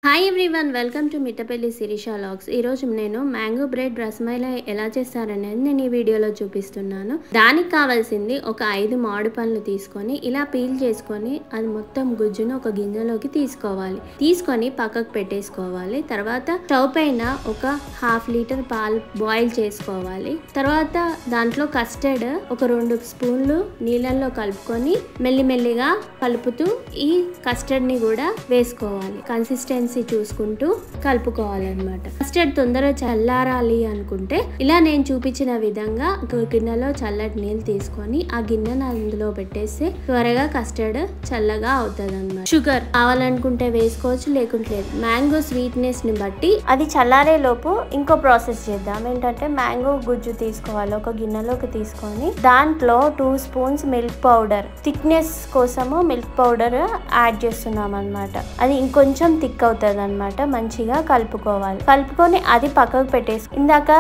Hi everyone, welcome to Mittapalli Sirisha logs. ఈరోజు నేను mango bread rasmalai ఎలా చేస్తారనేది నేను ఈ వీడియోలో చూపిస్తున్నాను. దానికి కావాల్సింది ఒక 5 మామిడి పండ్లు తీసుకొని ఇలా పీల్ చేసుకొని అది మొత్తం గుజ్జును ఒక గిన్నెలోకి తీసుకోవాలి. తీసుకొని పక్కకు పెట్టేసుకోవాలి. తర్వాత స్టవ్ పైన ఒక 1/2 లీటర్ పాలు బాయిల్ చేసుకోవాలి. తర్వాత దాంట్లో కస్టర్డ్ ఒక 2 స్పూన్లు నీళ్ళల్లో కలుపుకొని మెల్లిమెల్లిగా కలుపుతూ ఈ కస్టర్డ్ ని కూడా వేసుకోవాలి. కన్సిస్టెన్సీ చూసుకుంటూ కలుపుకోవాలన్నమాట. కస్టర్డ్ తొందరగా చల్లారాలి అనుకుంటే ఇలా నేను చూపించిన విధంగా ఒక గిన్నెలో చల్లటి నీళ్ళు తీసుకొని ఆ గిన్నెను అందులో పెట్టేస్తే త్వరగా కస్టర్డ్ చల్లగా అవుతుంది అన్నమాట. షుగర్ కావాలనుకుంటే వేసుకోవచ్చు, లేకుంటే లేదు. మ్యాంగో స్వీట్నెస్ ని బట్టి అది చల్లారే లోపు ఇంకో ప్రాసెస్ చేద్దాం. ఏంటంటే మ్యాంగో గుజ్జు తీసుకోవాలి. ఒక గిన్నెలోకి తీసుకొని దాంట్లో 2 స్పూన్స్ మిల్క్ పౌడర్, థిక్నెస్ కోసము మిల్క్ పౌడర్ యాడ్ చేస్తున్నాం అన్నమాట. అది ఇంకొంచెం థిక్ అవుతుంది అన్నమాట. మంచిగా కలుపుకొని అది పక్కకు పెట్టేసి ఇందాక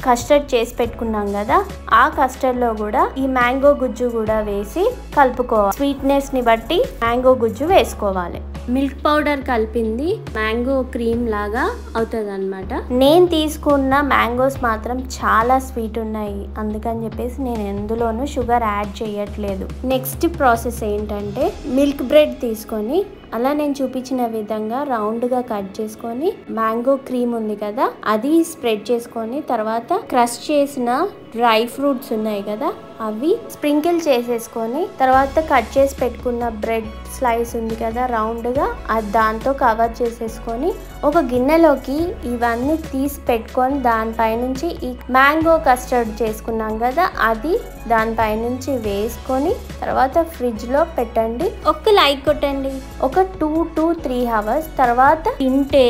కస్టర్డ్ చేసి పెట్టుకున్నాం కదా, ఆ కస్టర్డ్ లో కూడా ఈ మ్యాంగో గుజ్జు కూడా వేసి కలుపుకోవాలి. స్వీట్నెస్ ని బట్టి మ్యాంగో గుజ్జు వేసుకోవాలి. మిల్క్ పౌడర్ కలిపింది మ్యాంగో క్రీమ్ లాగా అవుతుంది అన్నమాట. నేను తీసుకున్న మ్యాంగోస్ మాత్రం చాలా స్వీట్ ఉన్నాయి, అందుకని చెప్పేసి నేను ఎందులోనూ షుగర్ యాడ్ చేయట్లేదు. నెక్స్ట్ ప్రాసెస్ ఏంటంటే మిల్క్ బ్రెడ్ తీసుకొని అలా నేను చూపించిన విధంగా రౌండ్ గా కట్ చేసుకొని మ్యాంగో క్రీమ్ ఉంది కదా అది స్ప్రెడ్ చేసుకొని తర్వాత క్రష్ చేసిన డ్రై ఫ్రూట్స్ ఉన్నాయి కదా అవి స్ప్రింకిల్ చేసేసుకొని తర్వాత కట్ చేసి పెట్టుకున్న బ్రెడ్ స్లైస్ ఉంది కదా రౌండ్ గా అది దాంతో కవర్ చేసేసుకొని ఒక గిన్నెలోకి ఇవన్నీ తీసి పెట్టుకొని దానిపై నుంచి ఈ మ్యాంగో కస్టర్డ్ చేసుకున్నాం కదా అది దానిపై నుంచి వేసుకొని తర్వాత ఫ్రిడ్జ్ లో పెట్టండి. ఒక లైక్ కొట్టండి. ఒక 2 to 3 hours తర్వాత తింటే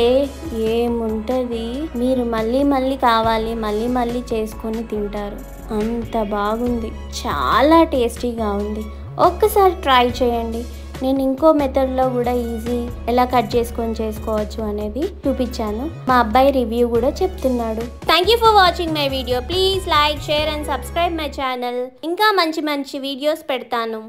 ఏముంటది, మీరు మళ్ళీ కావాలి మళ్ళీ చేసుకొని తింటారు. అంత బాగుంది, చాలా టేస్టీగా ఉంది. ఒక్కసారి ట్రై చేయండి. నేను ఇంకో మెథడ్లో కూడా ఈజీ ఎలా కట్ చేసుకొని చేసుకోవచ్చు అనేది చూపించాను. మా అబ్బాయి రివ్యూ కూడా చెప్తున్నాడు. Thank you for watching my video. Please like, share and subscribe my channel. ఇంకా మంచి వీడియోస్ పెడతాను.